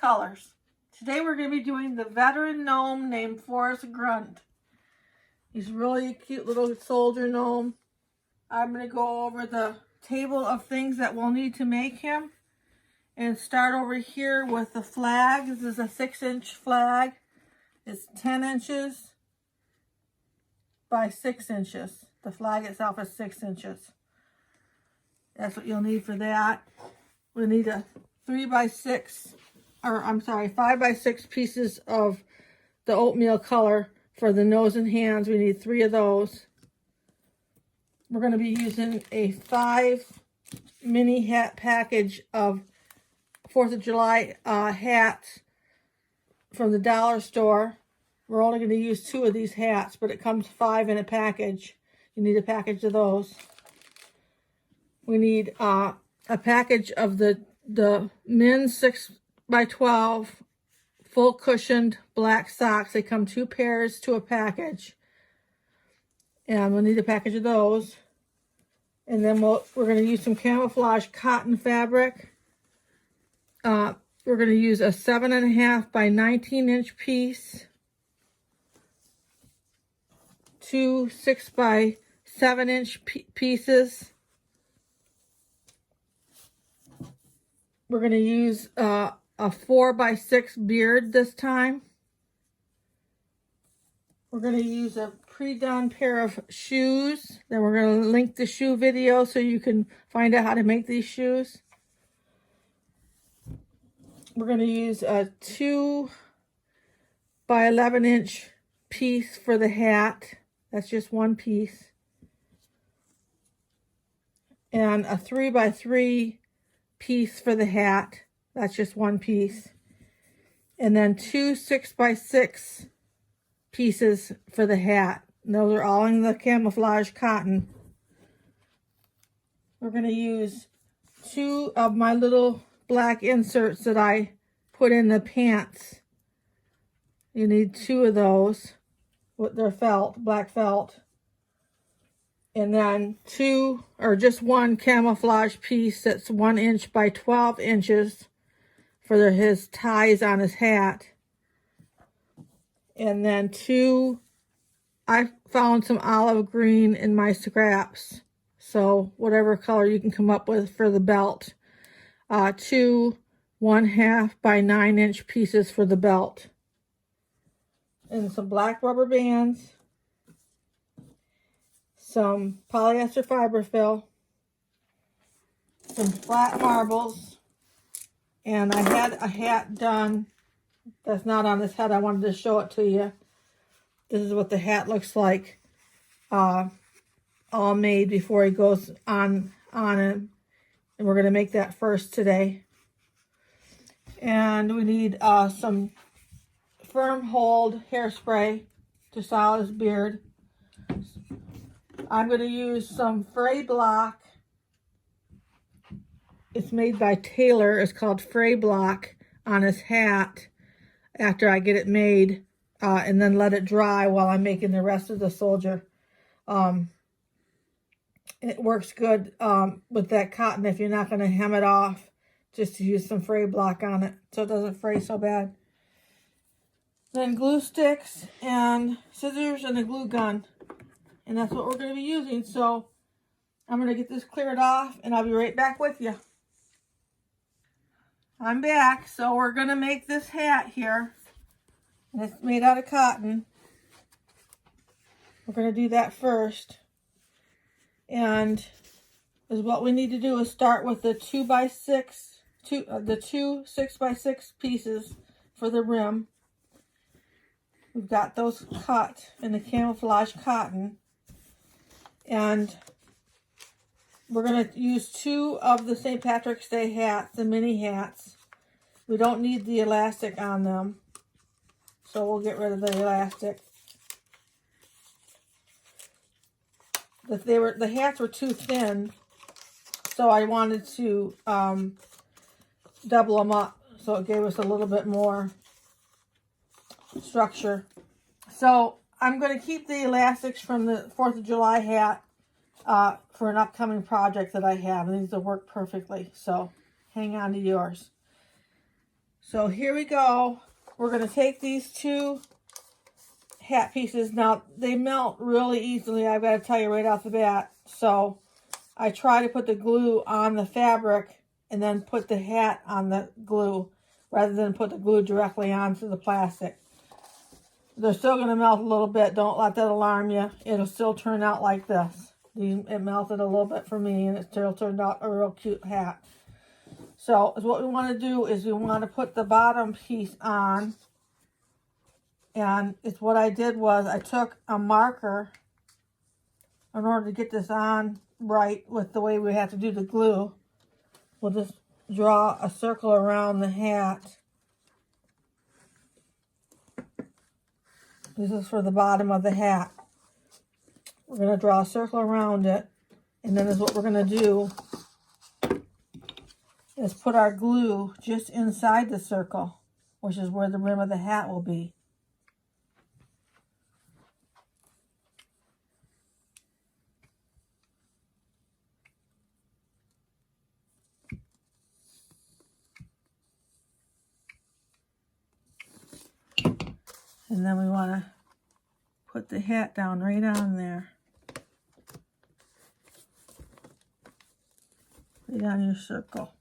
colors. Today we're going to be doing the veteran gnome named Forrest Grunt. He's really a cute little soldier gnome. I'm going to go over the table of things that we'll need to make him. And start over here with the flag. This is a 6-inch flag. It's 10 inches by 6 inches. The flag itself is 6 inches. That's what you'll need for that. We'll need a 5 by 6 pieces of the oatmeal color for the nose and hands. We need 3 of those. We're going to be using a 5 mini hat package of 4th of July hats from the dollar store. We're only going to use 2 of these hats, but it comes 5 in a package. You need a package of those. We need a package of the men's 6 by 12 full cushioned black socks. They come 2 pairs to a package. And we'll need a package of those. And then we're going to use some camouflage cotton fabric. We're going to use a 7.5 by 19-inch piece, 2 6 by 7-inch pieces. We're going to use a 4 by 6 beard this time. We're going to use a pre-done pair of shoes. Then we're going to link the shoe video so you can find out how to make these shoes. We're going to use a 2 by 11-inch piece for the hat. That's just 1 piece. And a 3 by 3 piece for the hat. That's just 1 piece. And then 2 6 by 6 pieces for the hat. And those are all in the camouflage cotton. We're going to use 2 of my little black inserts that I put in the pants. You need 2 of those with their felt, black felt. And then 2 or just 1 camouflage piece that's 1 inch by 12 inches for his ties on his hat. And then 2, I found some olive green in my scraps. So whatever color you can come up with for the belt. 2 1/2 by 9-inch pieces for the belt. And some black rubber bands. Some polyester fiber fill. Some flat marbles. And I had a hat done that's not on this hat. I wanted to show it to you. This is what the hat looks like. All made before he goes on him. And we're going to make that first today. And we need some firm hold hairspray to style his beard. I'm going to use some Fray Block. It's made by Taylor. It's called Fray Block on his hat after I get it made. And then let it dry while I'm making the rest of the soldier. It works good with that cotton if you're not going to hem it off. Just to use some Fray Block on it so it doesn't fray so bad. Then glue sticks and scissors and a glue gun. And that's what we're going to be using. So I'm going to get this cleared off and I'll be right back with you. I'm back. So we're going to make this hat here. And it's made out of cotton. We're going to do that first. And what we need to do is start with the 2 by 6, the 2 6 by 6 pieces for the rim. We've got those cut in the camouflage cotton. And we're going to use 2 of the St. Patrick's Day hats, the mini hats. We don't need the elastic on them. So we'll get rid of the elastic. The hats were too thin, so I wanted to double them up, so it gave us a little bit more structure. So I'm going to keep the elastics from the 4th of July hat for an upcoming project that I have, and these will work perfectly, so hang on to yours. So here we go. We're going to take these two hat pieces. Now, they melt really easily, I've got to tell you right off the bat. So I try to put the glue on the fabric and then put the hat on the glue rather than put the glue directly onto the plastic. They're still going to melt a little bit. Don't let that alarm you. It'll still turn out like this. It melted a little bit for me, and it still turned out a real cute hat. So what we want to do is we want to put the bottom piece on. And it's what I did was I took a marker in order to get this on right with the way we have to do the glue. We'll just draw a circle around the hat. This is for the bottom of the hat. We're going to draw a circle around it. And then what we're going to do is put our glue just inside the circle, which is where the rim of the hat will be. And then we want to put the hat down right on there. Right on your circle.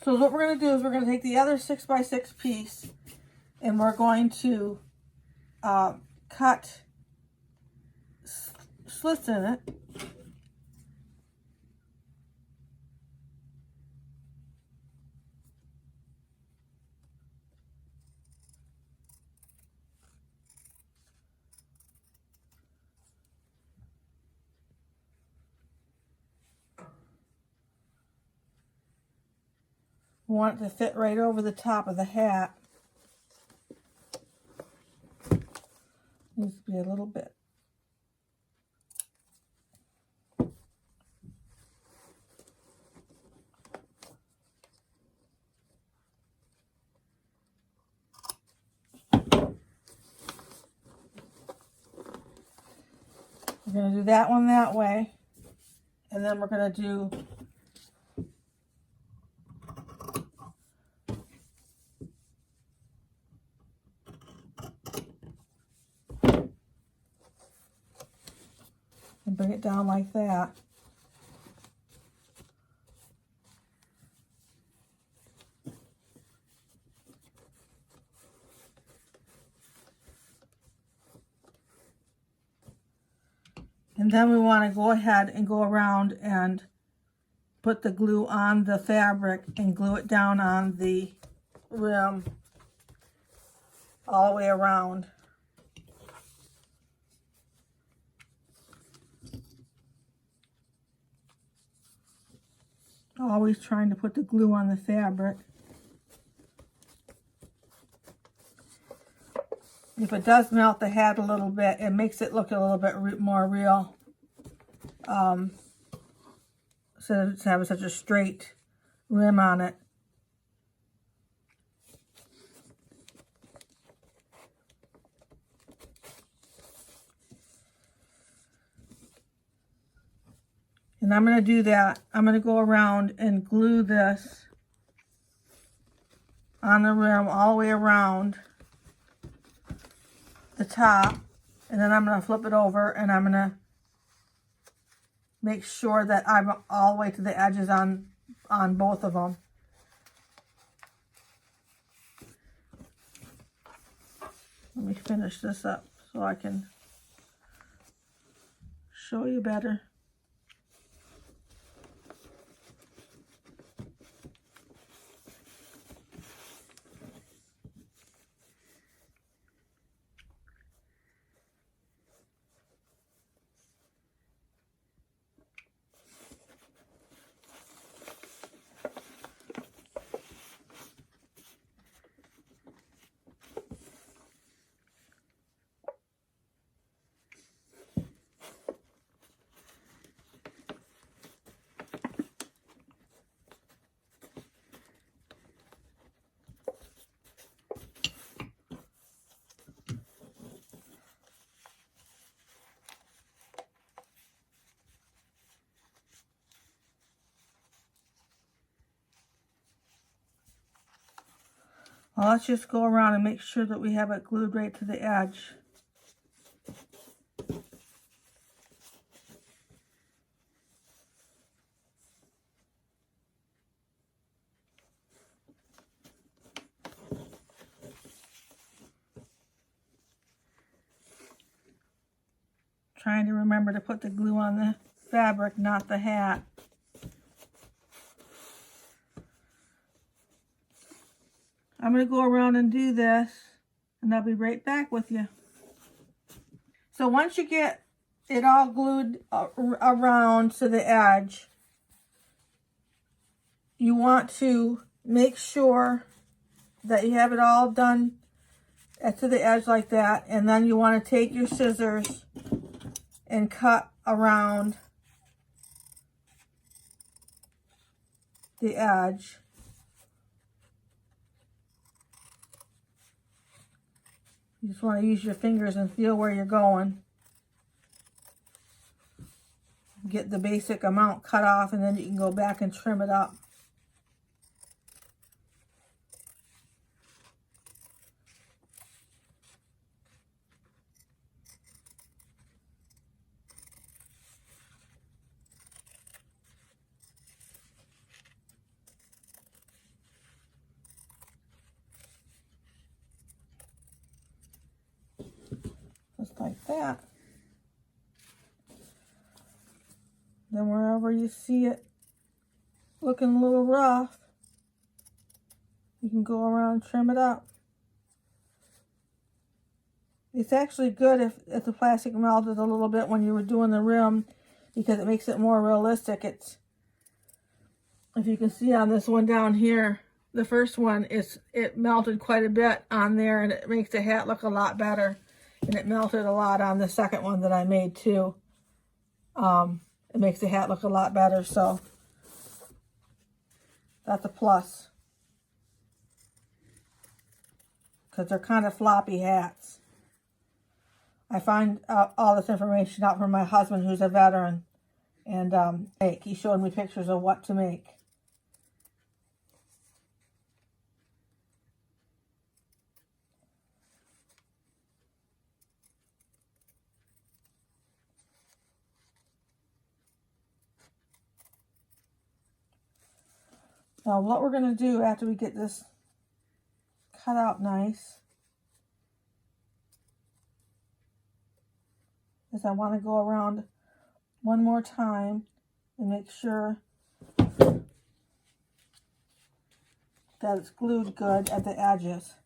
So what we're going to do is we're going to take the other 6x6 piece and we're going to cut slits in it. We want it to fit right over the top of the hat. Needs to be a little bit. We're going to do that one that way. And then we're going to do and bring it down like that. And then we want to go ahead and go around and put the glue on the fabric and glue it down on the rim all the way around. Always trying to put the glue on the fabric. If it does melt the hat a little bit, it makes it look a little bit more real. Instead of having such a straight rim on it. And I'm going to do that. I'm going to go around and glue this on the rim all the way around the top. And then I'm going to flip it over and I'm going to make sure that I'm all the way to the edges on both of them. Let me finish this up so I can show you better. Well, let's just go around and make sure that we have it glued right to the edge. Trying to remember to put the glue on the fabric, not the hat. I'm going to go around and do this, and I'll be right back with you. So once you get it all glued around to the edge, you want to make sure that you have it all done to the edge like that, and then you want to take your scissors and cut around the edge. You just want to use your fingers and feel where you're going. Get the basic amount cut off, and then you can go back and trim it up. Just like that. Then wherever you see it looking a little rough, you can go around and trim it up. It's actually good if the plastic melted a little bit when you were doing the rim, because it makes it more realistic. It's, if you can see on this one down here, the first one, it melted quite a bit on there, and it makes the hat look a lot better. And it melted a lot on the second one that I made too. It makes the hat look a lot better, so that's a plus. Because they're kind of floppy hats. I find all this information out from my husband, who's a veteran. And he showed me pictures of what to make. Now what we're going to do after we get this cut out nice is I want to go around one more time and make sure that it's glued good at the edges.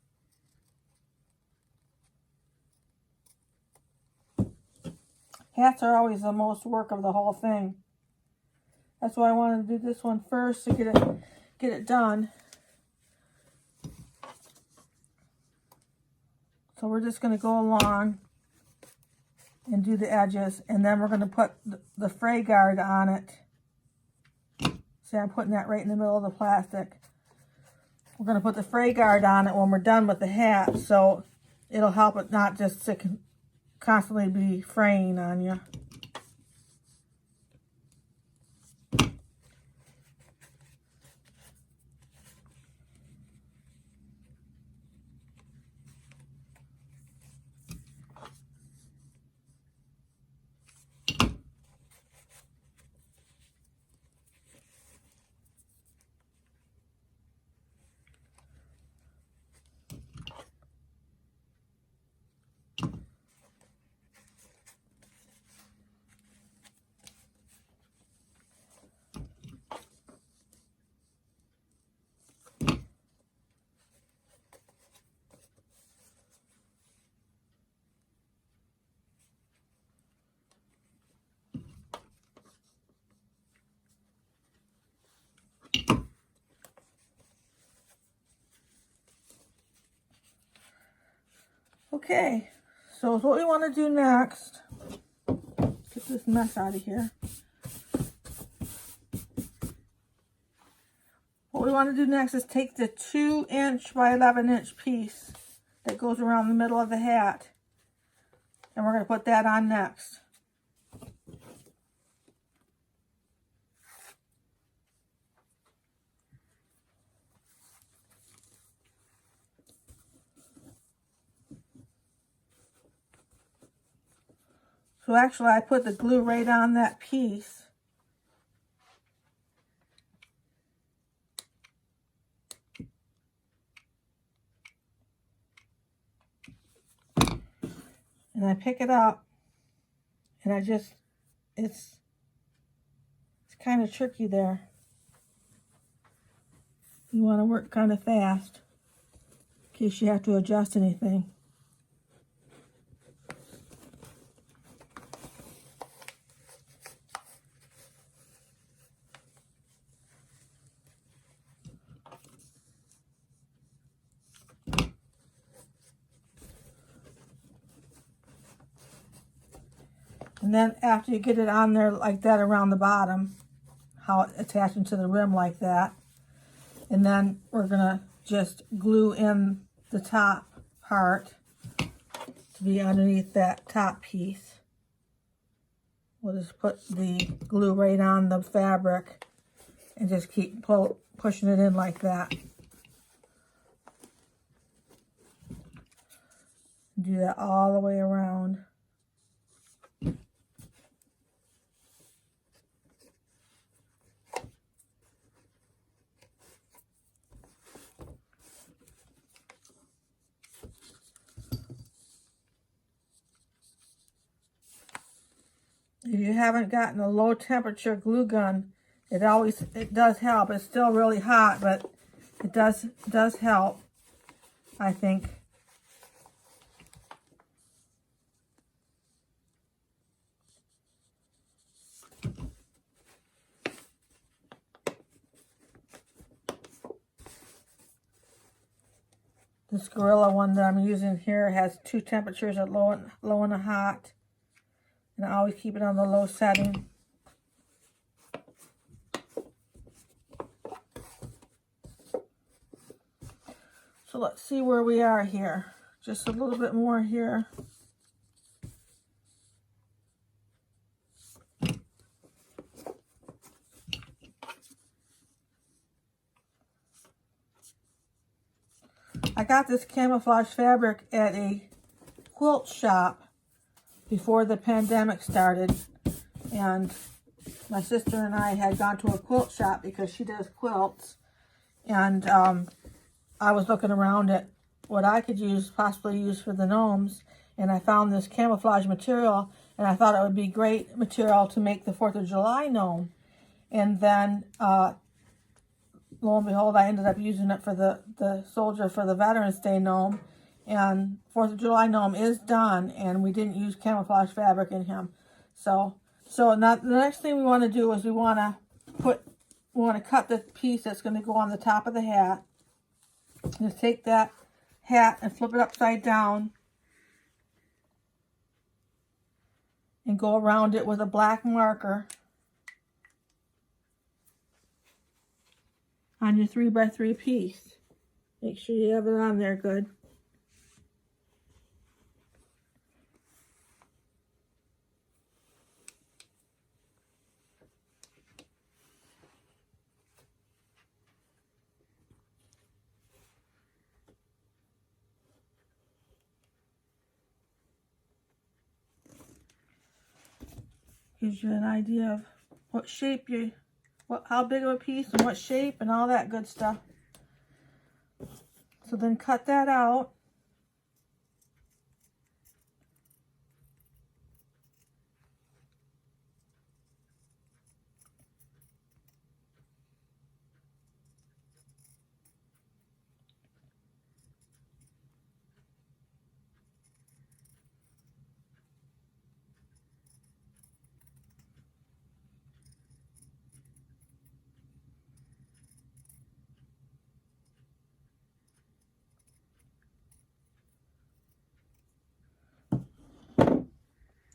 Hats are always the most work of the whole thing. That's why I wanted to do this one first to get it done. So we're just going to go along and do the edges, and then we're going to put the fray guard on it. See, I'm putting that right in the middle of the plastic. We're going to put the fray guard on it when we're done with the hat, so it'll help it not just to constantly be fraying on you. Okay, so what we want to do next, get this mess out of here. What we want to do next is take the 2" by 11" piece that goes around the middle of the hat, and we're going to put that on next. So actually I put the glue right on that piece. And I pick it up and it's kind of tricky there. You want to work kind of fast in case you have to adjust anything. And then after you get it on there like that around the bottom, how it's attaching to the rim like that, and then we're gonna just glue in the top part to be underneath that top piece. We'll just put the glue right on the fabric and just keep pushing it in like that. Do that all the way around. If you haven't gotten a low temperature glue gun, it does help. It's still really hot, but it does help, I think. This Gorilla one that I'm using here has two temperatures, a low and a hot. And I always keep it on the low setting. So let's see where we are here. Just a little bit more here. I got this camouflage fabric at a quilt shop before the pandemic started, and my sister and I had gone to a quilt shop because she does quilts, and I was looking around at what I could possibly use for the gnomes, and I found this camouflage material, and I thought it would be great material to make the 4th of July gnome. And then lo and behold, I ended up using it for the soldier for the Veterans Day gnome. And 4th of July gnome is done, and we didn't use camouflage fabric in him. So now the next thing we want to do is we want to cut the piece that's going to go on the top of the hat. Just take that hat and flip it upside down and go around it with a black marker on your 3x3 piece. Make sure you have it on there good. Gives you an idea of what shape how big of a piece and what shape and all that good stuff. So then cut that out.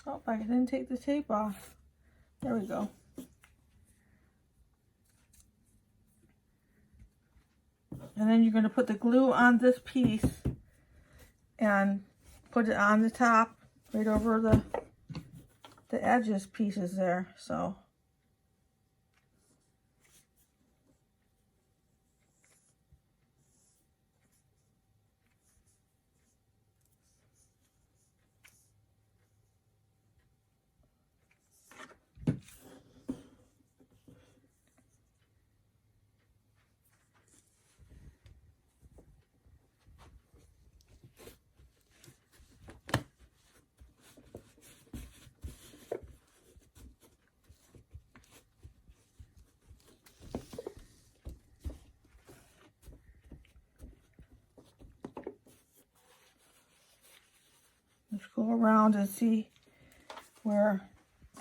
Oh, I didn't take the tape off. There we go. And then you're going to put the glue on this piece and put it on the top, right over the edges pieces there. So go around and see where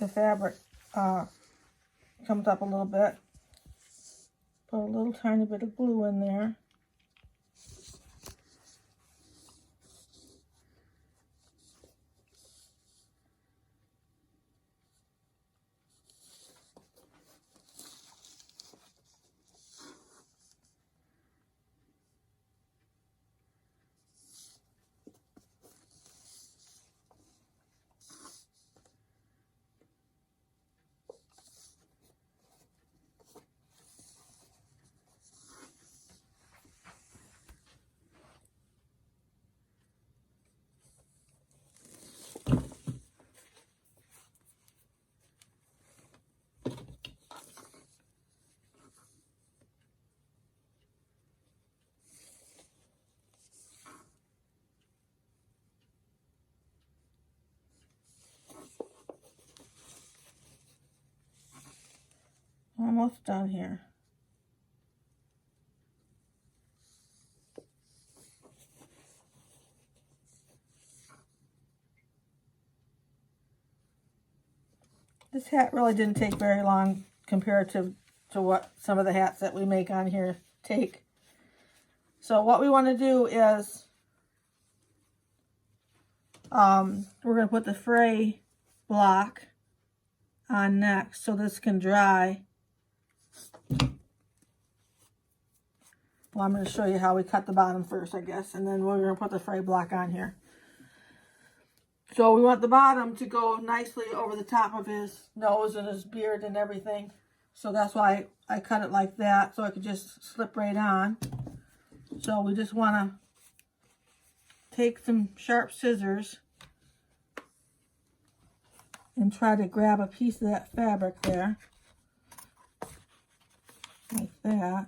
the fabric comes up a little bit. Put a little tiny bit of glue in there. Almost done here. This hat really didn't take very long compared to what some of the hats that we make on here take. So what we want to do is we're going to put the fray block on next so this can dry. Well, I'm going to show you how we cut the bottom first, I guess, and then we're going to put the fray block on here. So we want the bottom to go nicely over the top of his nose and his beard and everything. So that's why I cut it like that, so I could just slip right on. So we just want to take some sharp scissors and try to grab a piece of that fabric there. Like that.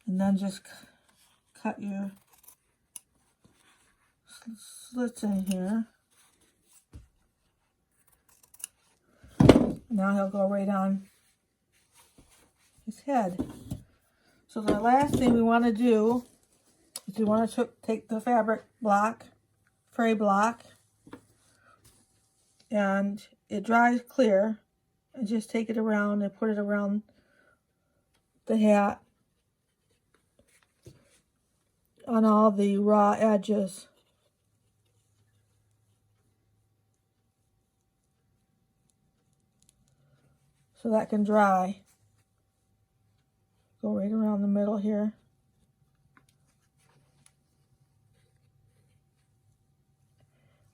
And then just cut your slits in here. Now he'll go right on his head. So the last thing we want to do is we want to take the fabric block, fray block, and it dries clear, and just take it around and put it around the hat on all the raw edges. So that can dry. Go right around the middle here.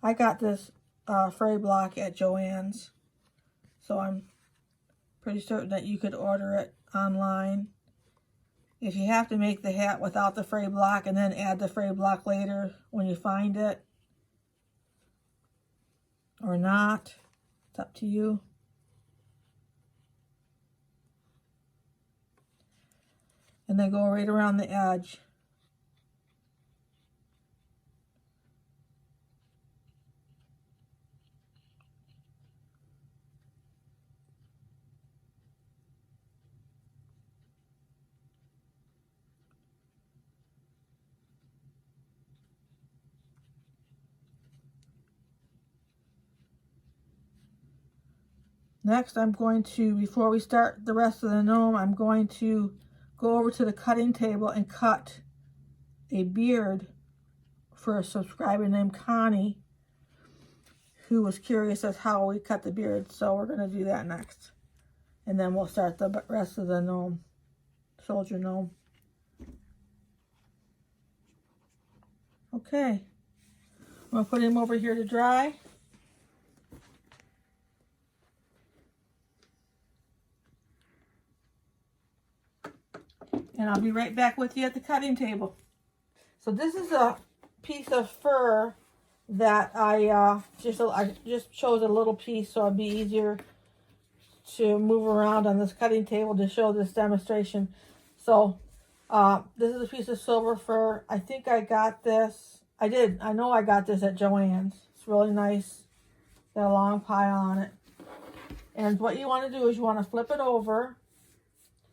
I got this fray block at Joann's, so I'm pretty certain that you could order it online. If you have to make the hat without the fray block and then add the fray block later when you find it, or not, it's up to you. And then go right around the edge. Next, I'm going to, before we start the rest of the gnome, I'm going to go over to the cutting table and cut a beard for a subscriber named Connie, who was curious as how we cut the beard. So we're going to do that next. And then we'll start the rest of the gnome, soldier gnome. Okay. I'm going to put him over here to dry. And I'll be right back with you at the cutting table. So this is a piece of fur that I just chose a little piece so it'd be easier to move around on this cutting table to show this demonstration. So this is a piece of silver fur. I think I got this. I know I got this at Joann's. It's really nice. Got a long pile on it. And what you want to do is you want to flip it over.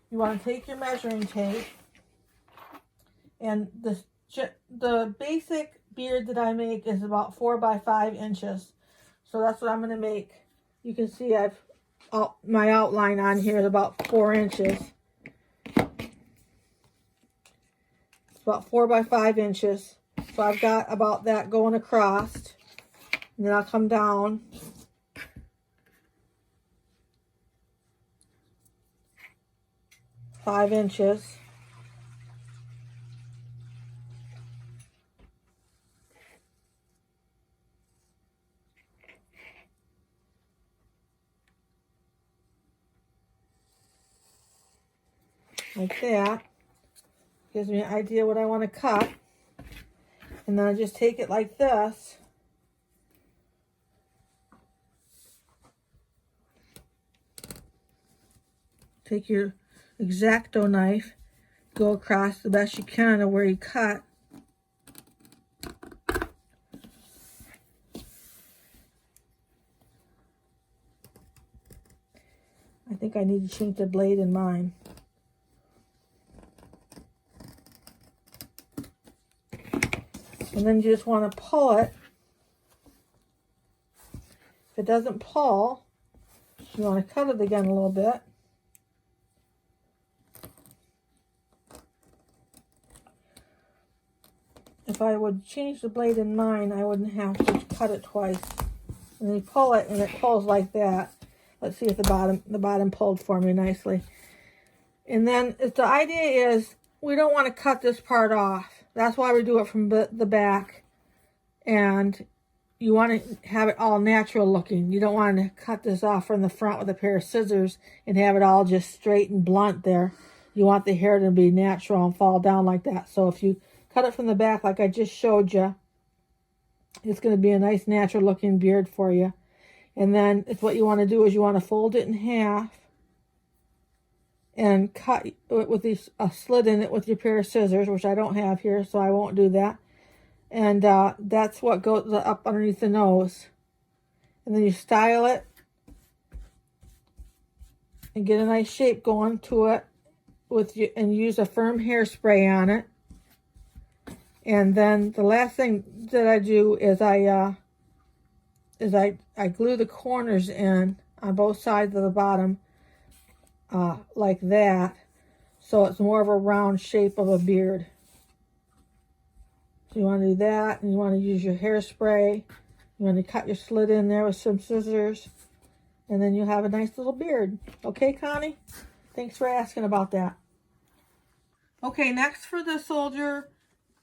You want to take your measuring tape, and the basic beard that I make is about 4 by 5 inches. So that's what I'm going to make. You can see my outline on here is about 4 inches. It's about 4 by 5 inches. So I've got about that going across. And then I'll come down. Five inches. Like that. Gives me an idea what I want to cut. And then I just take it like this. Take your X-Acto knife, go across the best you can of where you cut. I think I need to change the blade in mine. And then you just want to pull it. If it doesn't pull, you want to cut it again a little bit. If I would change the blade in mine, I wouldn't have to cut it twice. And you pull it, and it pulls like that. Let's see if the bottom pulled for me nicely. And then the idea is we don't want to cut this part off. That's why we do it from the back. And you want to have it all natural looking. You don't want to cut this off from the front with a pair of scissors and have it all just straight and blunt there. You want the hair to be natural and fall down like that. So if you cut it from the back like I just showed you, it's going to be a nice natural looking beard for you. And then what you want to do is you want to fold it in half and cut it with a slit in it with your pair of scissors, which I don't have here, so I won't do that. And that's what goes up underneath the nose. And then you style it and get a nice shape going to it and use a firm hairspray on it. And then the last thing that I do is I glue the corners in on both sides of the bottom like that, so it's more of a round shape of a beard. So you want to do that, and you want to use your hairspray. You want to cut your slit in there with some scissors, and then you'll have a nice little beard. Okay, Connie? Thanks for asking about that. Okay, next for the soldier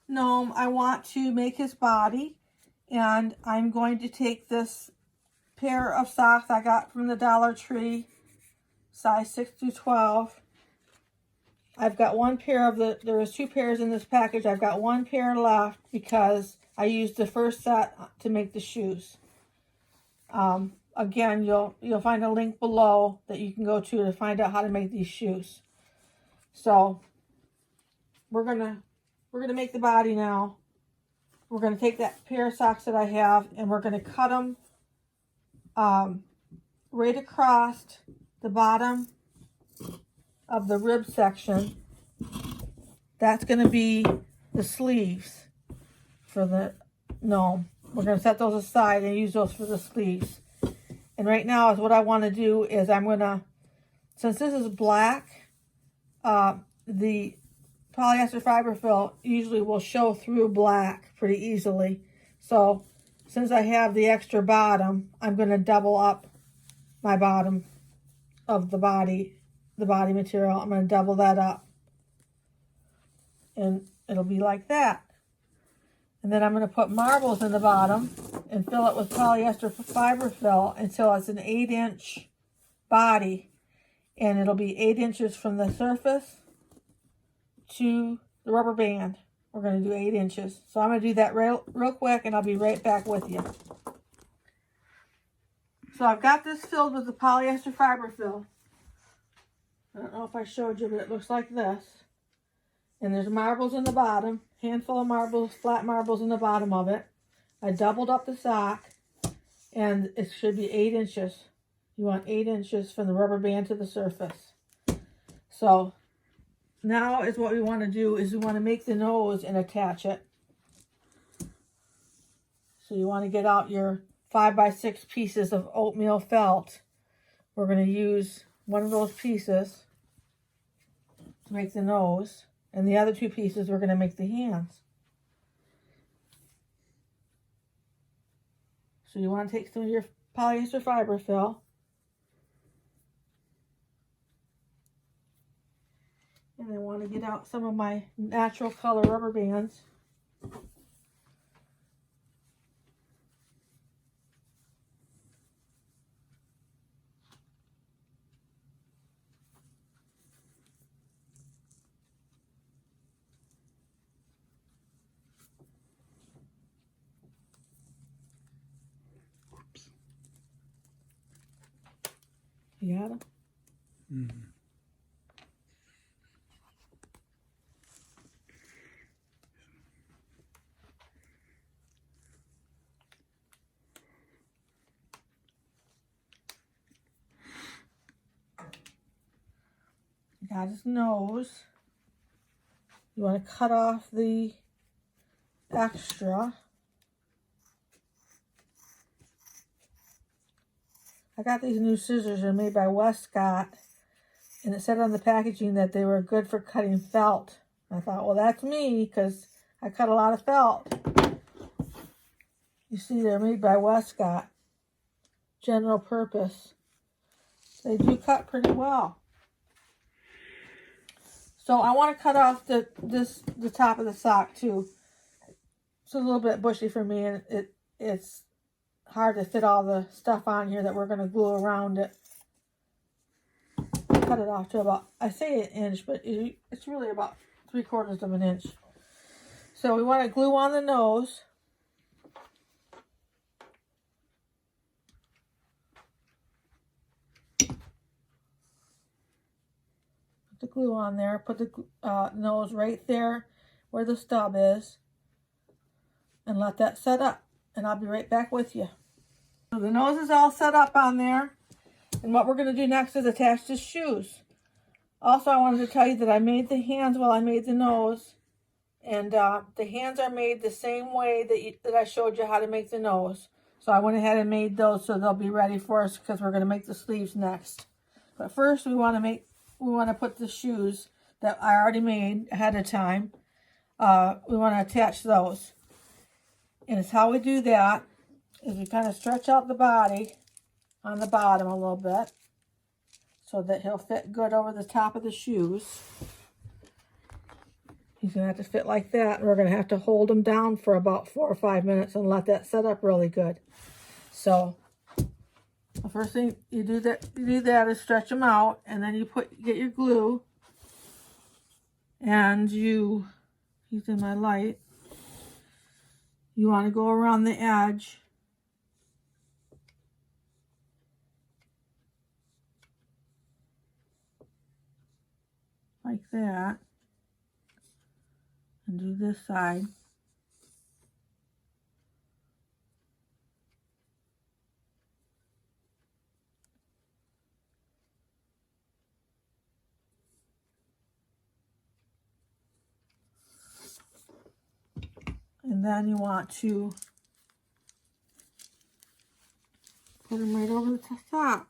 gnome, I want to make his body, and I'm going to take this pair of socks I got from the Dollar Tree, size 6 through 12. I've got one pair there was 2 pairs in this package. I've got 1 pair left because I used the first set to make the shoes. Again, you'll find a link below that you can go to find out how to make these shoes. So we're gonna make the body now. We're gonna take that pair of socks that I have and we're gonna cut them right across the bottom of the rib section. That's going to be the sleeves for the gnome. We're going to set those aside and use those for the sleeves. And right now is what I want to do is I'm going to, since this is black, the polyester fiber fill usually will show through black pretty easily. So since I have the extra bottom, I'm going to double up my bottom of the body material. I'm going to double that up. And it'll be like that. And then I'm going to put marbles in the bottom and fill it with polyester fiber fill until it's an 8-inch body. And it'll be 8 inches from the surface to the rubber band. We're going to do 8 inches. So I'm going to do that real quick and I'll be right back with you. So I've got this filled with the polyester fiber fill. I don't know if I showed you, but it looks like this. And there's marbles in the bottom, handful of marbles, flat marbles in the bottom of it. I doubled up the sock, and it should be 8 inches. You want 8 inches from the rubber band to the surface. So now is what we want to do is we want to make the nose and attach it. So you want to get out your 5x6 pieces of oatmeal felt. We're going to use one of those pieces to make the nose, and the other two pieces we're going to make the hands. So you want to take some of your polyester fiber fill and I want to get out some of my natural color rubber bands. You got them? Mm-hmm. Got his nose. You want to cut off the extra. I got these new scissors. They're made by Westcott, and it said on the packaging that they were good for cutting felt. I thought, well, that's me because I cut a lot of felt. You see, they're made by Westcott. General purpose. They do cut pretty well. So I want to cut off the top of the sock too. It's a little bit bushy for me, and it's hard to fit all the stuff on here that we're going to glue around it. Cut it off to about, I say an inch, but it's really about 3/4 of an inch. So we want to glue on the nose. Put the glue on there. Put the nose right there where the stub is. And let that set up. And I'll be right back with you. So the nose is all set up on there. And what we're going to do next is attach the shoes. Also, I wanted to tell you that I made the hands while I made the nose. And the hands are made the same way that I showed you how to make the nose. So I went ahead and made those so they'll be ready for us because we're going to make the sleeves next. But first we want to put the shoes that I already made ahead of time. We want to attach those. And it's how we do that is we kind of stretch out the body on the bottom a little bit so that he'll fit good over the top of the shoes. He's going to have to fit like that, and we're going to have to hold him down for about 4 or 5 minutes and let that set up really good. So the first thing you do that is stretch them out, and then you get your glue, and using my light, you want to go around the edge like that, and do this side. And then you want to put them right over the top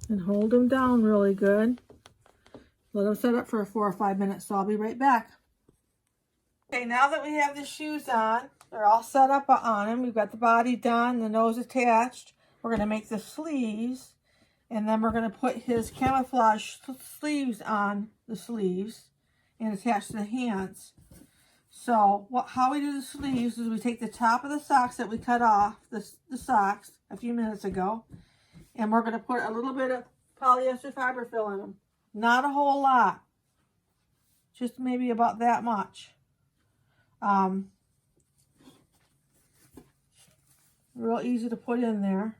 and hold them down really good. Let them set up for 4 or 5 minutes, so I'll be right back. Okay, now that we have the shoes on, they're all set up on them. We've got the body done, the nose attached. We're going to make the sleeves, and then we're going to put his camouflage sleeves on the sleeves and attach the hands. So how we do the sleeves is we take the top of the socks that we cut off, the socks, a few minutes ago, and we're going to put a little bit of polyester fiber fill in them. Not a whole lot, just maybe about that much. Real easy to put in there.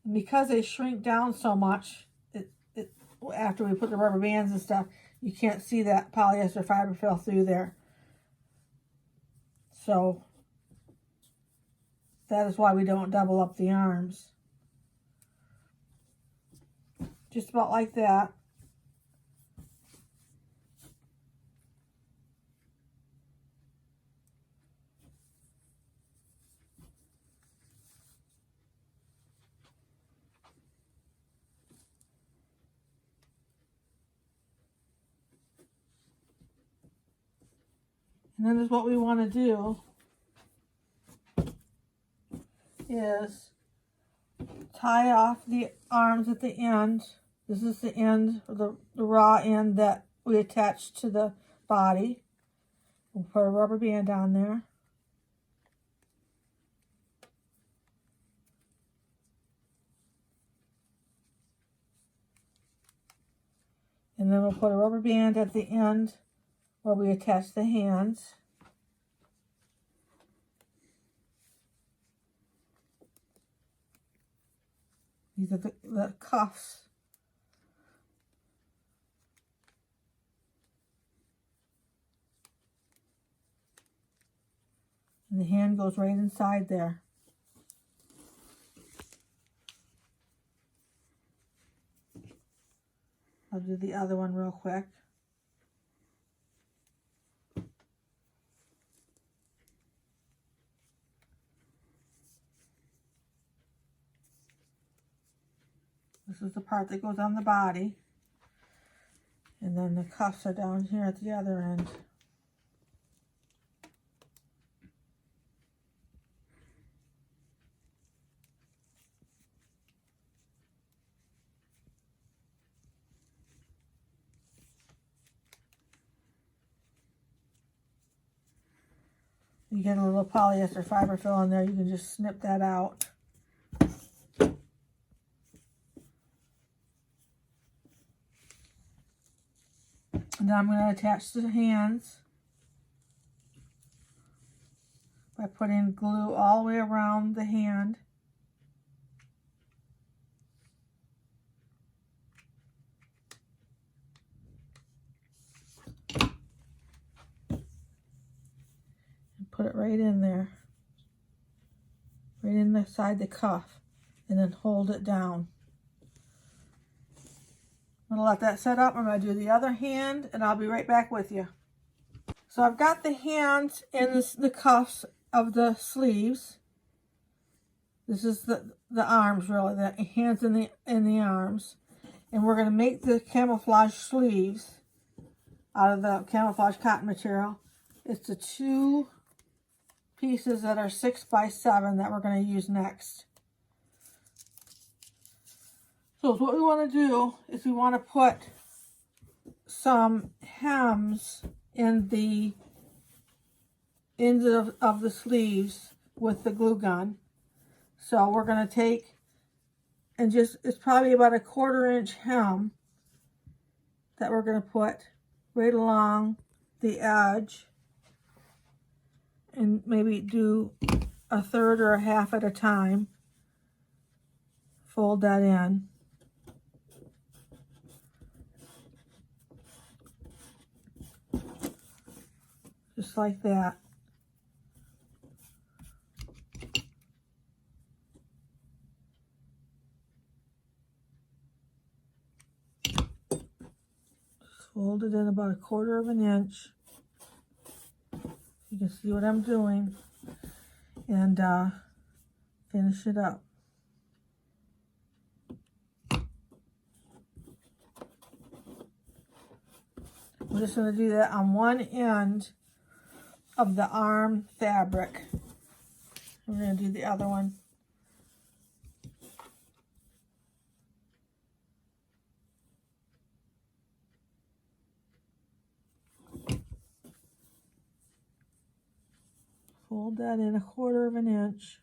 And because they shrink down so much, after we put the rubber bands and stuff, you can't see that polyester fiber fill through there. So that is why we don't double up the arms. just about like that. And then what we want to do is tie off the arms at the end. This is the end, the raw end that we attached to the body. We'll put a rubber band on there. And then we'll put a rubber band at the end where we attach the hands. These are the cuffs. And the hand goes right inside there. I'll do the other one real quick. This is the part that goes on the body. And then the cuffs are down here at the other end. You get a little polyester fiber fill in there, you can just snip that out. And then I'm going to attach the hands by putting glue all the way around the hand. And put it right in there. Right inside the cuff. And then hold it down. I'm going to let that set up. I'm going to do the other hand and I'll be right back with you. So I've got the hands in the cuffs of the sleeves. This is the arms really, the hands in the arms. And we're going to make the camouflage sleeves out of the camouflage cotton material. It's the 2 pieces that are 6 by 7 that we're going to use next. So what we want to do is we want to put some hems in the ends of the sleeves with the glue gun. So we're going to take and it's probably about a 1/4 inch hem that we're going to put right along the edge and maybe do a 1/3 or a 1/2 at a time. Fold that in. Just like that. Just fold it in about a 1/4 inch. You can see what I'm doing. And finish it up. We're just going to do that on one end of the arm fabric. We're going to do the other one. Fold that in a 1/4 inch.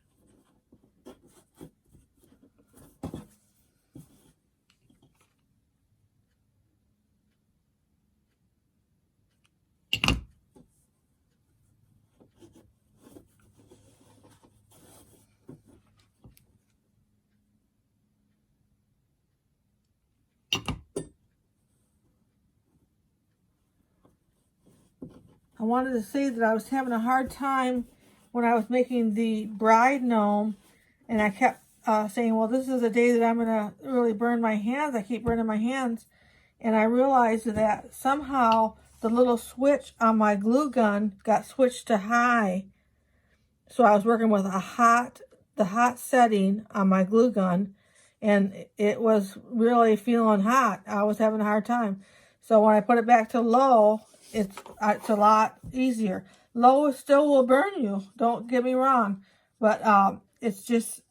I wanted to say that I was having a hard time when I was making the bride gnome, and I kept saying, well, this is a day that I'm going to really burn my hands. I keep burning my hands. And I realized that somehow the little switch on my glue gun got switched to high. So I was working with the hot setting on my glue gun, and it was really feeling hot. I was having a hard time. So when I put it back to low, it's a lot easier. Low still will burn you, don't get me wrong, but it's just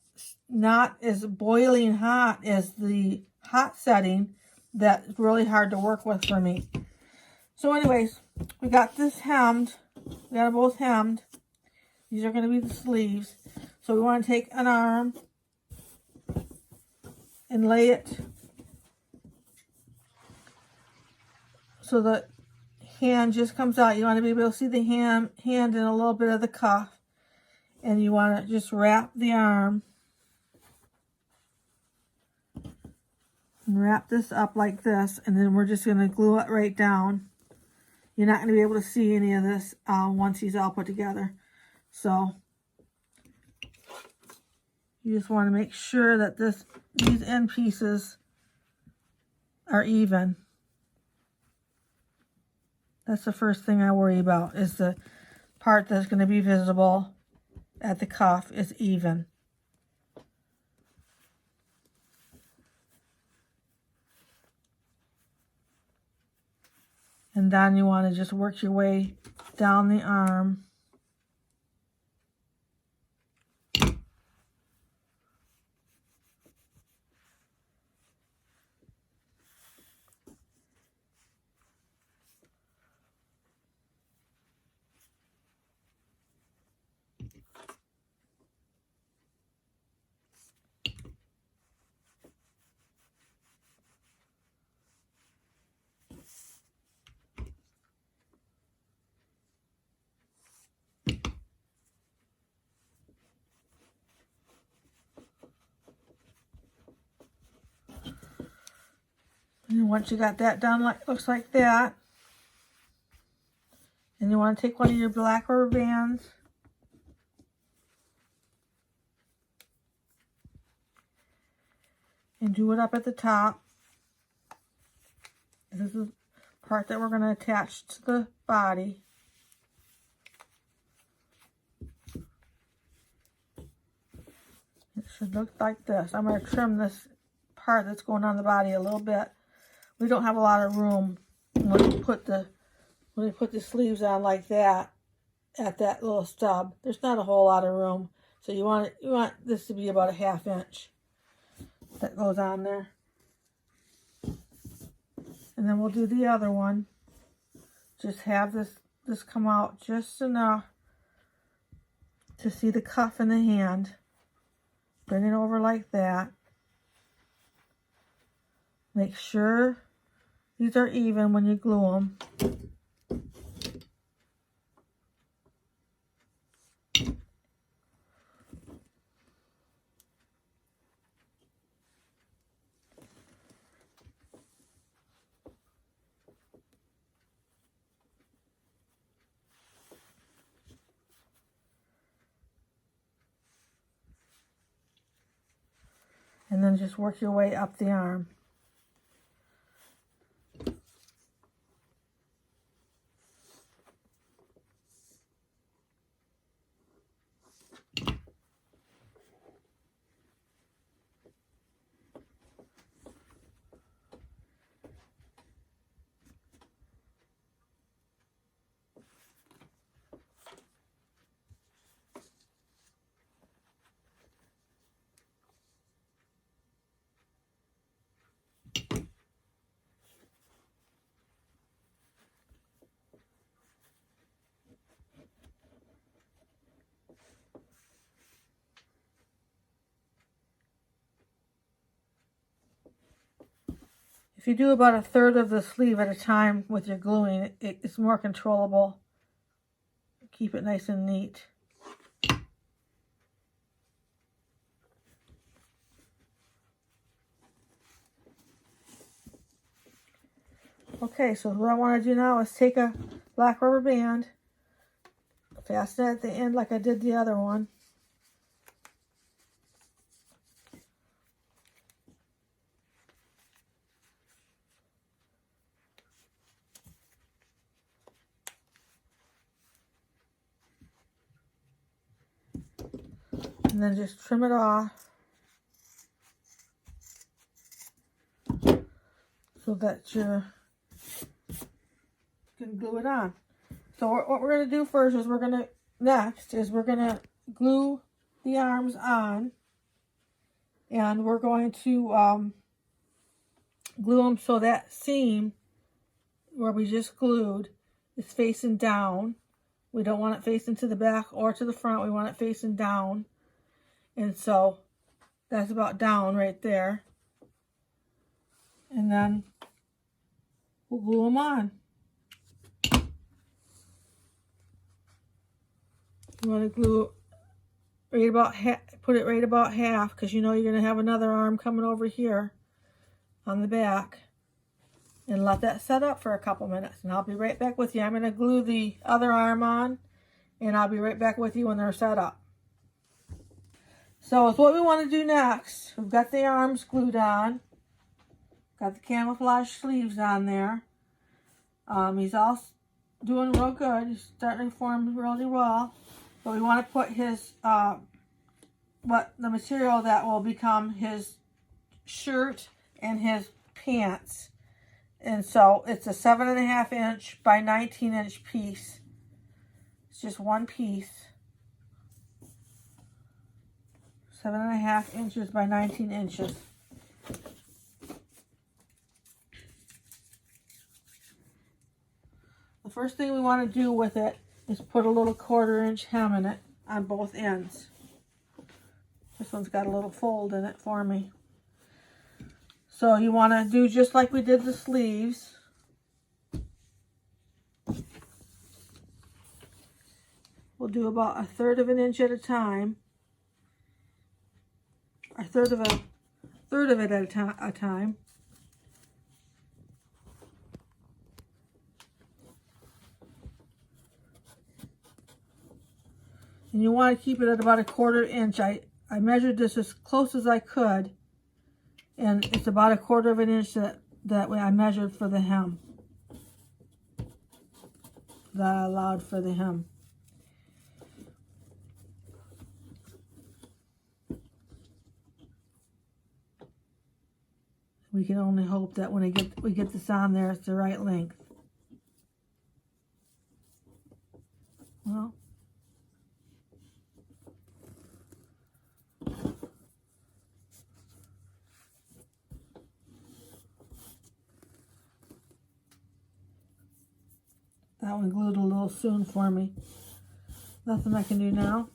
not as boiling hot as the hot setting. That's really hard to work with for me. So anyways, we got this hemmed. We got them both hemmed. These are going to be the sleeves. So we want to take an arm and lay it so the hand just comes out. You want to be able to see the hand and a little bit of the cuff. And you want to just wrap the arm. And wrap this up like this. And then we're just going to glue it right down. You're not going to be able to see any of this once he's all put together. So you just want to make sure that these end pieces are even. That's the first thing I worry about, is the part that's going to be visible at the cuff is even. And then you want to just work your way down the arm. And once you got that done, looks like that. And you want to take one of your black rubber bands. And do it up at the top. This is the part that we're going to attach to the body. It should look like this. I'm going to trim this part that's going on the body a little bit. We don't have a lot of room when we put the sleeves on like that at that little stub. There's not a whole lot of room, so you want this to be about a 1/2 inch that goes on there. And then we'll do the other one. Just have this come out just enough to see the cuff in the hand. Bring it over like that. Make sure these are even when you glue them. And then just work your way up the arm. If you do about 1/3 of the sleeve at a time with your gluing, it's more controllable. Keep it nice and neat. Okay, so what I want to do now is take a black rubber band, fasten it at the end like I did the other one. And then just trim it off so that you can glue it on. So what we're going to do first is we're going to glue the arms on, and we're going to glue them so that seam where we just glued is facing down. We don't want it facing to the back or to the front. We want it facing down. And so that's about down right there. And then we'll glue them on. You want to glue right about put it right about half, because you know you're going to have another arm coming over here on the back. And let that set up for a couple minutes, and I'll be right back with you. I'm going to glue the other arm on, and I'll be right back with you when they're set up. So with what we want to do next, we've got the arms glued on, got the camouflage sleeves on there. He's all doing real good. He's starting to form really well. But we want to put his, the material that will become his shirt and his pants. And so it's a 7.5 inch by 19 inch piece. It's just one piece. 7.5 inches by 19 inches. The first thing we want to do with it is put a little 1/4 inch hem in it on both ends. This one's got a little fold in it for me. So you want to do just like we did the sleeves. We'll do about 1/3 of an inch at a time. A third of it at a time. And you want to keep it at about 1/4 inch. I measured this as close as I could. And it's about 1/4 of an inch that way I measured for the hem. That I allowed for the hem. We can only hope that when we get this on there, it's the right length. Well, that one glued a little soon for me. Nothing I can do now.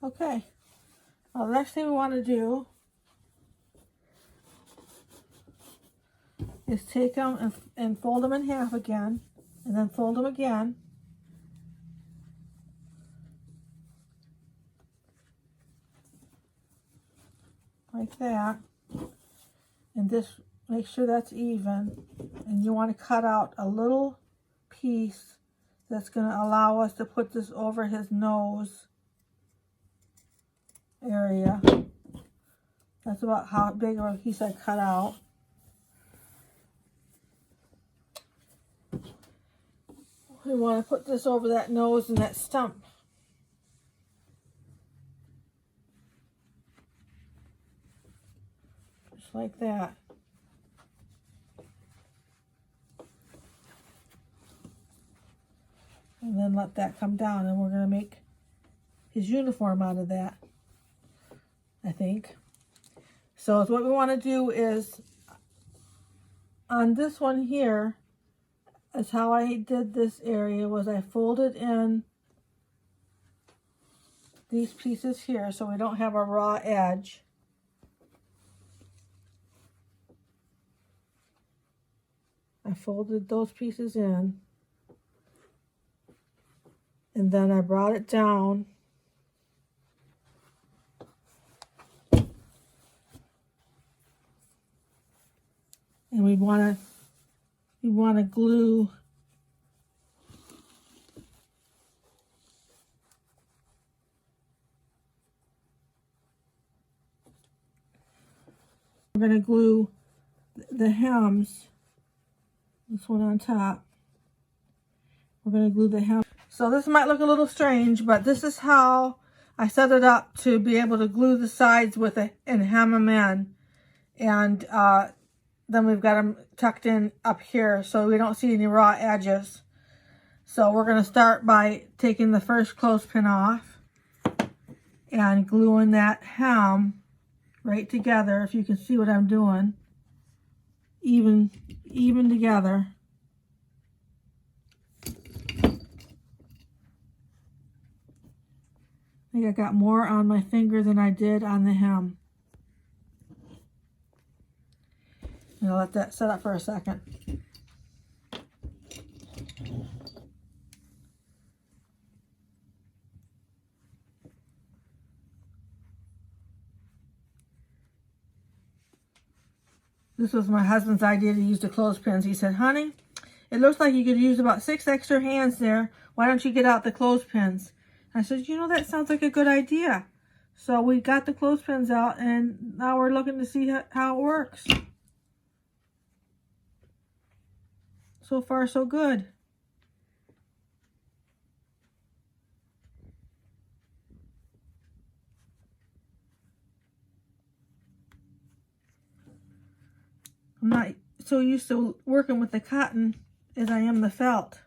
Okay, well, the next thing we want to do is take them and fold them in half again, and then fold them again. Like that. And just make sure that's even. And you want to cut out a little piece that's going to allow us to put this over his nose area. That's about how big of a piece I cut out. We want to put this over that nose and that stump. Just like that. And then let that come down, and we're going to make his uniform out of that, I think. So what we want to do is, on this one here, is how I did this area, was I folded in these pieces here so we don't have a raw edge. I folded those pieces in, and then I brought it down and we want to glue we're going to glue the hems, this one on top. We're going to glue the hem. So this might look a little strange, but this is how I set it up to be able to glue the sides with it and hem them in. And then we've got them tucked in up here so we don't see any raw edges. So we're going to start by taking the first clothespin off and gluing that hem right together. If you can see what I'm doing, even together. I think I got more on my finger than I did on the hem. I'll let that set up for a second. This was my husband's idea to use the clothespins. He said, honey, it looks like you could use about 6 extra hands there. Why don't you get out the clothespins? I said, you know, that sounds like a good idea. So we got the clothespins out, and now we're looking to see how it works. So far, so good. I'm not so used to working with the cotton as I am the felt.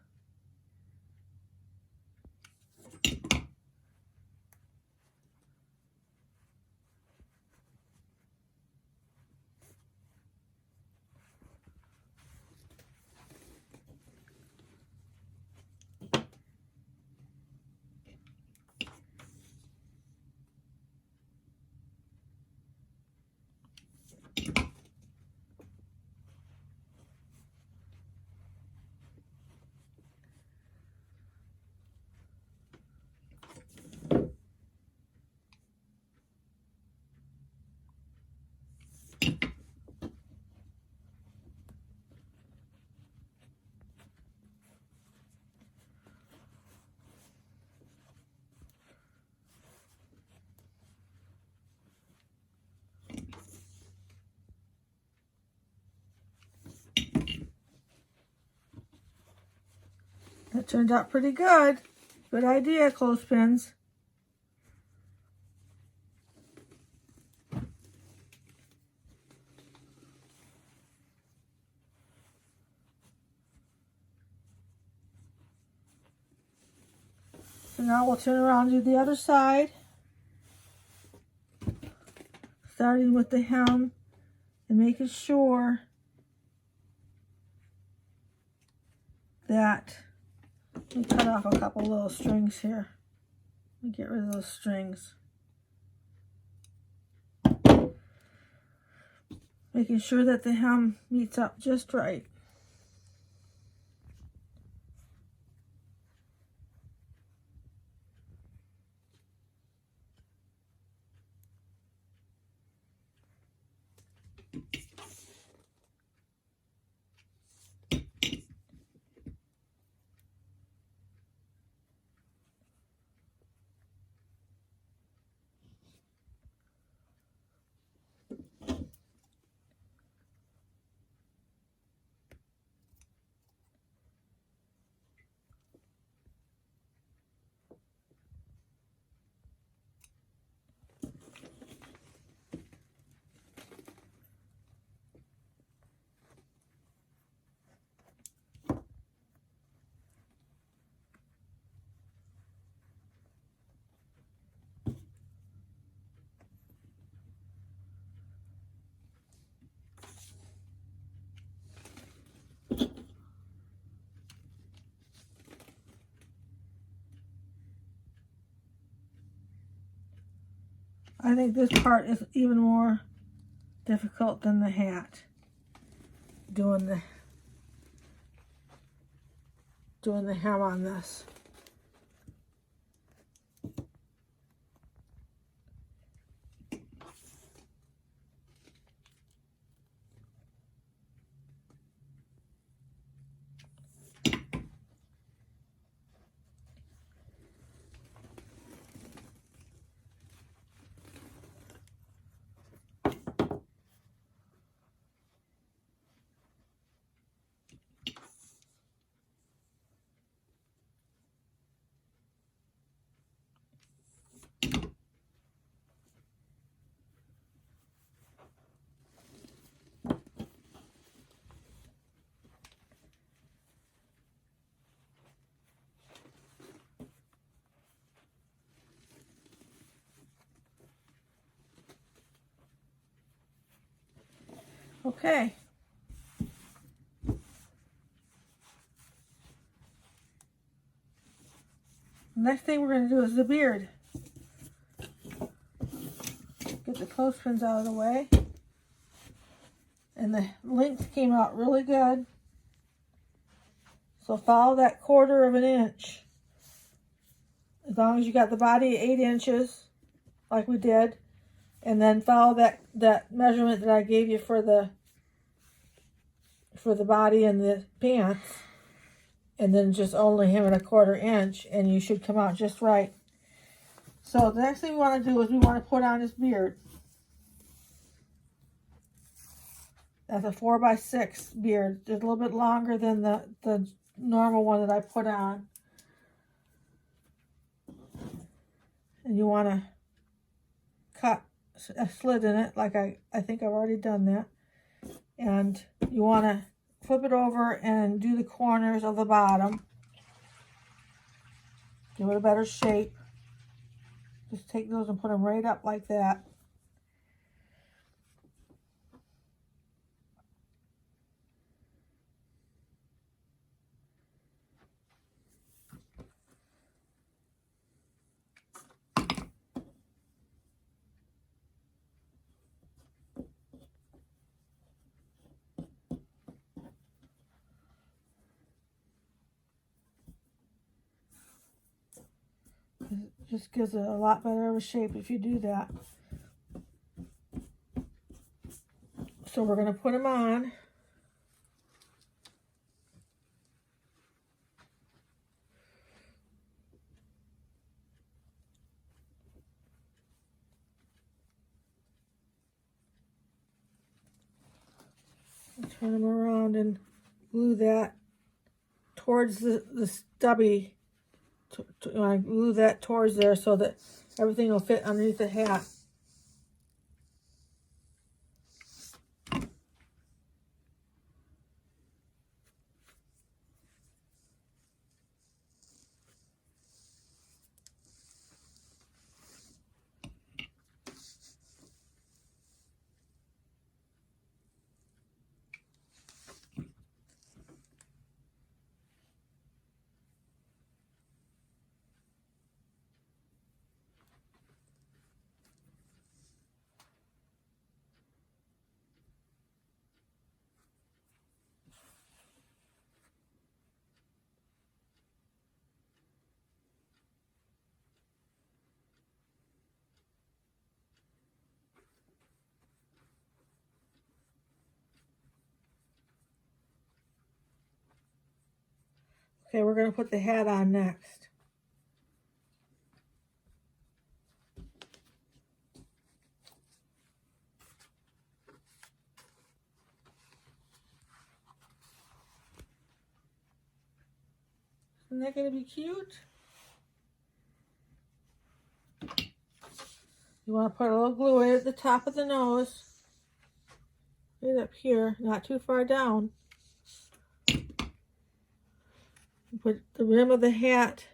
That turned out pretty good. Good idea, clothespins. So now we'll turn around and do the other side. Starting with the hem and making sure that we cut off a couple little strings here. Let me get rid of those strings. Making sure that the hem meets up just right. I think this part is even more difficult than the hat. Doing the hem on this. Okay. Next thing we're going to do is the beard. Get the clothespins out of the way. And the length came out really good. So follow that 1/4 of an inch. As long as you got the body at 8 inches, like we did. And then follow that measurement that I gave you for the body and the pants. And then just only hem it a 1/4 inch, and you should come out just right. So the next thing we want to do is we want to put on his beard. That's a 4x6 beard. It's a little bit longer than the normal one that I put on. And you want to cut a slit in it, like I think I've already done that. And you want to flip it over and do the corners of the bottom. Give it a better shape. Just take those and put them right up like that. It just gives it a lot better of a shape if you do that. So we're going to put them on. Turn them around and glue that towards the stubby. I glue that towards there so that everything will fit underneath the hat. Okay, we're going to put the hat on next. Isn't that going to be cute? You want to put a little glue right at the top of the nose. Right up here, not too far down. Put the rim of the hat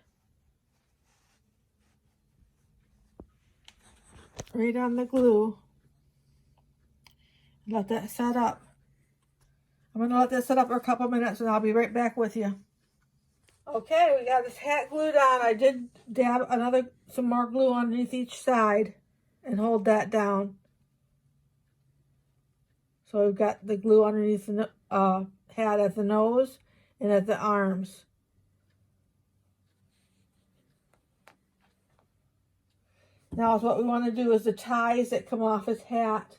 right on the glue. Let that set up. I'm going to let that set up for a couple minutes and I'll be right back with you. Okay, we got this hat glued on. I did dab some more glue underneath each side and hold that down. So we've got the glue underneath the hat at the nose and at the arms. Now what we want to do is the ties that come off his hat,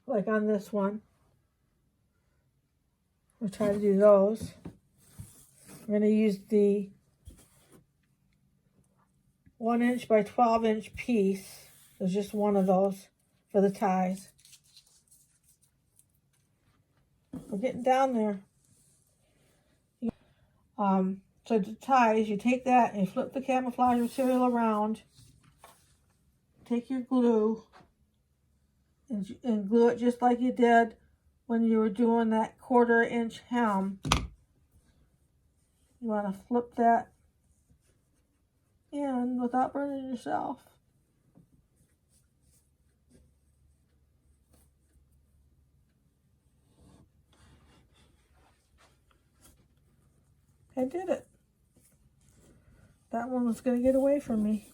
like on this one. We'll try to do those. We're going to use the 1 inch by 12 inch piece. There's just one of those for the ties. We're getting down there. So the ties, you take that and you flip the camouflage material around. Take your glue and glue it just like you did when you were doing that 1/4 inch hem. You want to flip that in without burning yourself. I did it. That one was going to get away from me.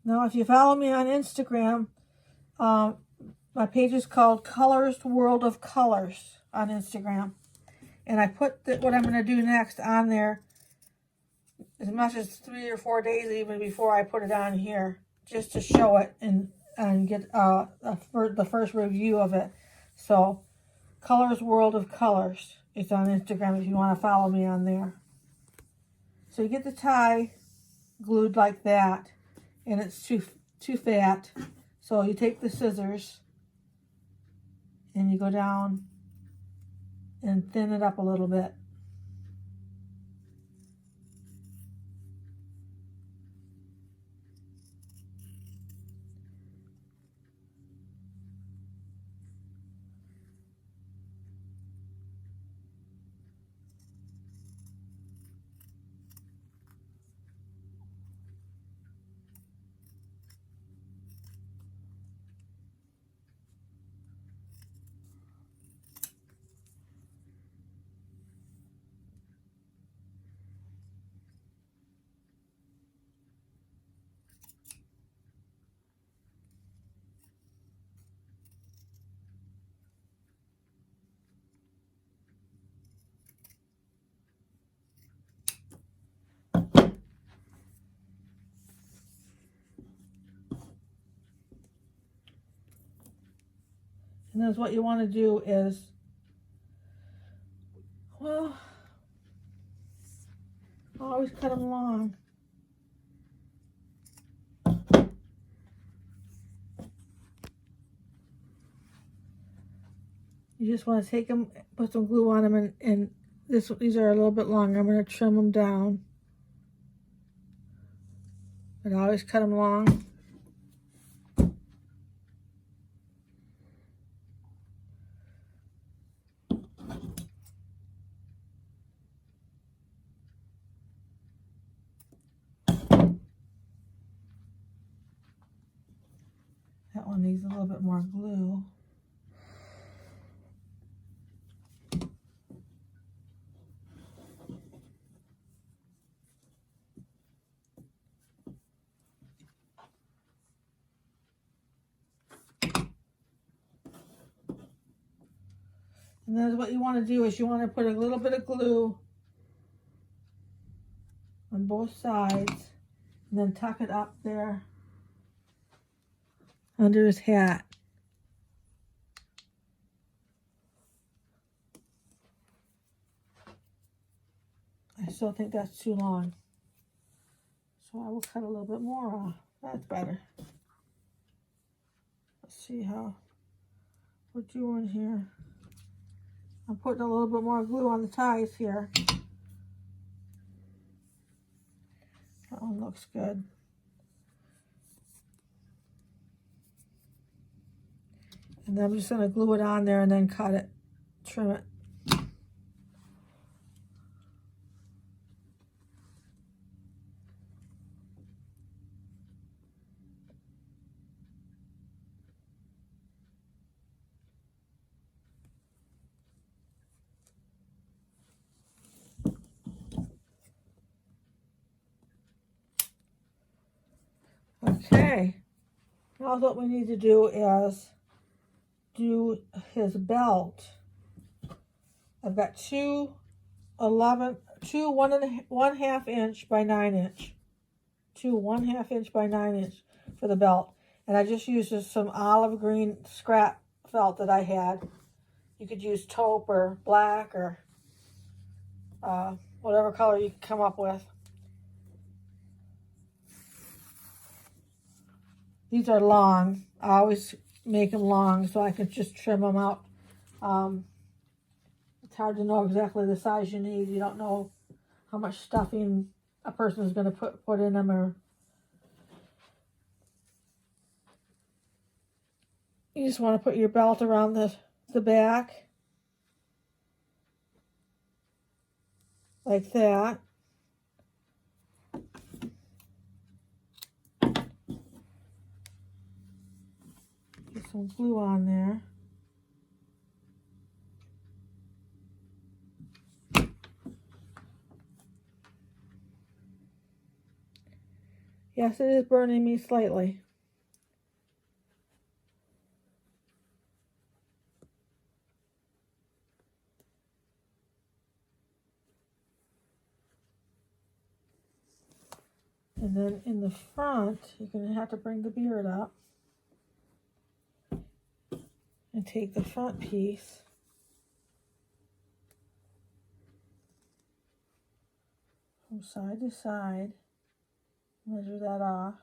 Now, if you follow me on Instagram, my page is called Colors World of Colors on Instagram. And I put what I'm going to do next on there as much as 3 or 4 days even before I put it on here, just to show it and get the first review of it. So, Colors World of Colors is on Instagram if you want to follow me on there. So you get the tie glued like that, and it's too fat. So you take the scissors and you go down and thin it up a little bit. And then what you want to do is, well, I always cut them long. You just want to take them, put some glue on them, and these are a little bit long. I'm going to trim them down. But I always cut them long. That one needs a little bit more glue. And then what you want to do is you want to put a little bit of glue on both sides and then tuck it up there under his hat. I still think that's too long. So I will cut a little bit more off. That's better. Let's see how we're doing here. I'm putting a little bit more glue on the ties here. That one looks good. And then I'm just going to glue it on there and then cut it, trim it. Okay, now what we need to do is do his belt. I've got two 1.5 inch by 9 inch, two 1.5 inch by 9 inch for the belt, and I just used some olive green scrap felt that I had. You could use taupe or black or whatever color you can come up with. These are long. I always make them long so I can just trim them out. It's hard to know exactly the size you need. You don't know how much stuffing a person is going to put in them. Or you just want to put your belt around the back like that. Get some glue on there. Yes, it is burning me slightly. And then in the front, you're going to have to bring the beard up and take the front piece from side to side, measure that off.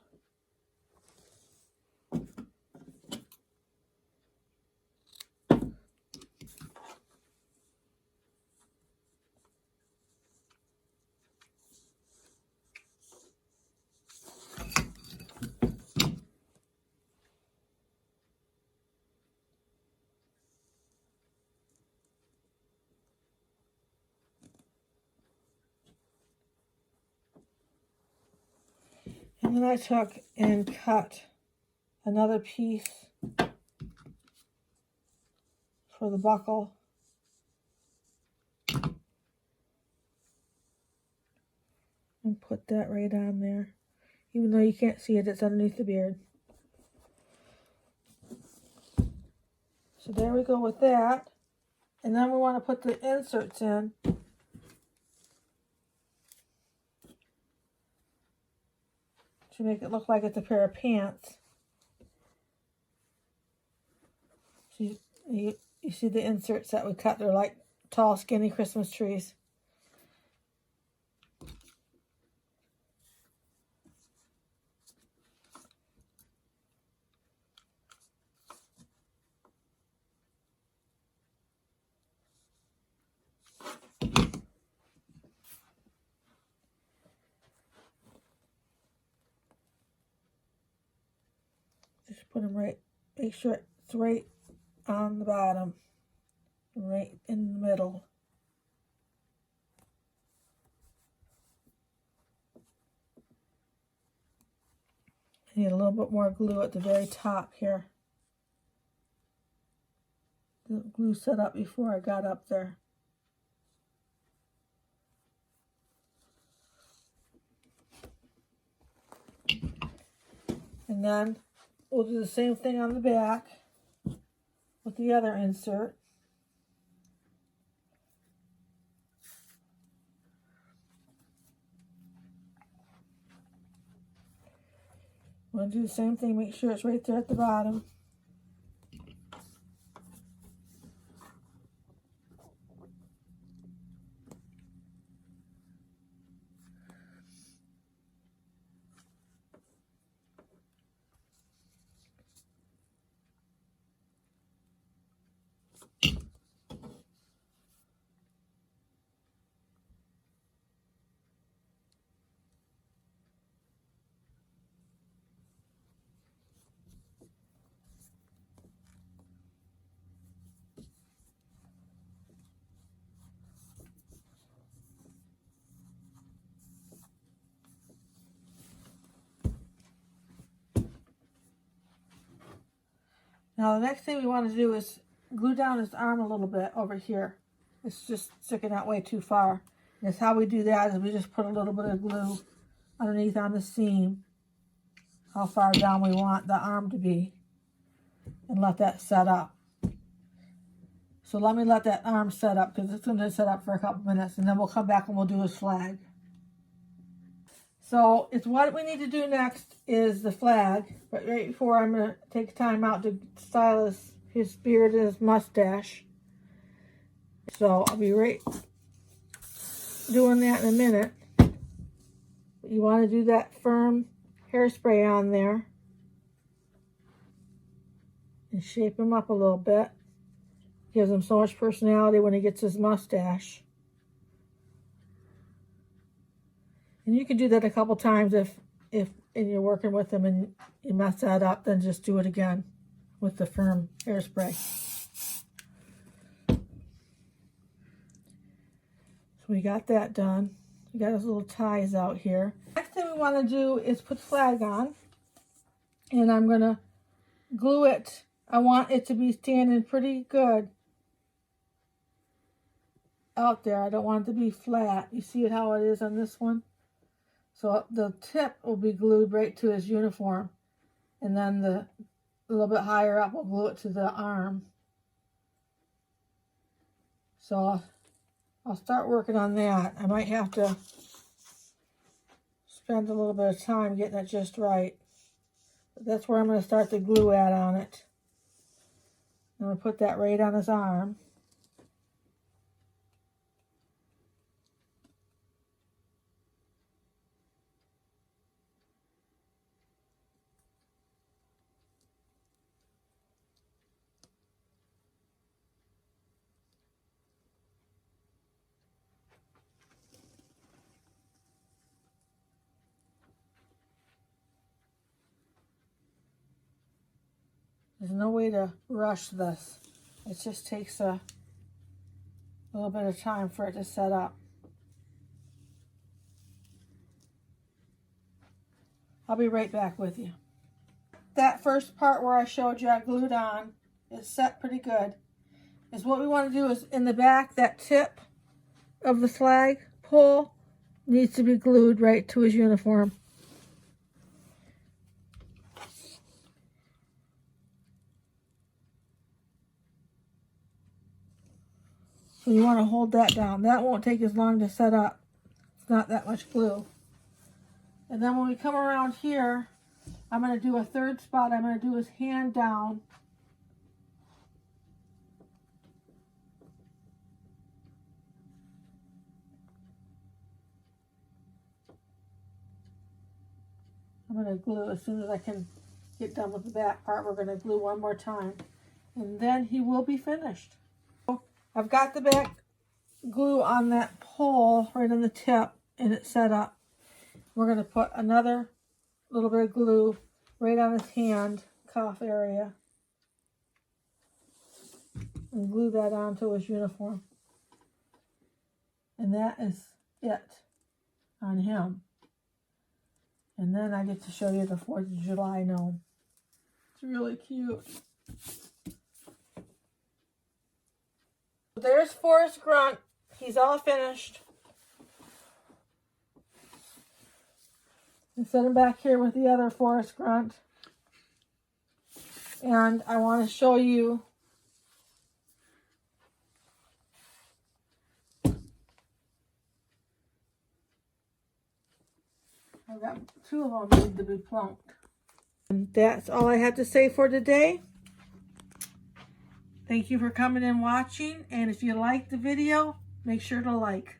And then I took and cut another piece for the buckle. And put that right on there. Even though you can't see it, it's underneath the beard. So there we go with that. And then we want to put the inserts in. To make it look like it's a pair of pants. So you see the inserts that we cut. They're like tall, skinny Christmas trees. Just put them right, make sure it's right on the bottom, right in the middle. I need a little bit more glue at the very top here. The glue set up before I got up there. And then we'll do the same thing on the back with the other insert. We'll do the same thing, make sure it's right there at the bottom. Now the next thing we want to do is glue down his arm a little bit over here. It's just sticking out way too far. And that's how we do that, is we just put a little bit of glue underneath on the seam, how far down we want the arm to be, and let that set up. So let me let that arm set up, because it's going to set up for a couple minutes, and then we'll come back and we'll do his flag. So it's what we need to do next is the flag, but right before I'm going to take time out to style his beard and his mustache. So I'll be right doing that in a minute. You want to do that firm hairspray on there and shape him up a little bit. Gives him so much personality when he gets his mustache. And you can do that a couple times if you're working with him and you mess that up, then just do it again with the firm hairspray. So we got that done. We got his little ties out here. Next thing we want to do is put flag on. And I'm going to glue it. I want it to be standing pretty good out there. I don't want it to be flat. You see how it is on this one? So the tip will be glued right to his uniform. And then a little bit higher up, we'll glue it to the arm. So I'll start working on that. I might have to spend a little bit of time getting it just right. But that's where I'm going to start the glue at on it. I'm going to put that right on his arm. There's no way to rush this. It just takes a little bit of time for it to set up. I'll be right back with you. That first part where I showed you I glued on is set pretty good. Is what we want to do is in the back, that tip of the flag pole needs to be glued right to his uniform. So you want to hold that down. That won't take as long to set up. It's not that much glue. And then when we come around here, I'm going to do a third spot. I'm going to do his hand down. I'm going to glue as soon as I can get done with the back part. We're going to glue one more time. And then he will be finished. I've got the back glue on that pole right on the tip, and it's set up. We're going to put another little bit of glue right on his hand, cuff area, and glue that onto his uniform. And that is it on him. And then I get to show you the 4th of July gnome. It's really cute. There's Forrest Grunt. He's all finished. And set him back here with the other Forrest Grunt. And I want to show you I've got 2 of them need to be plunked. And that's all I have to say for today. Thank you for coming and watching, and if you liked the video, make sure to like.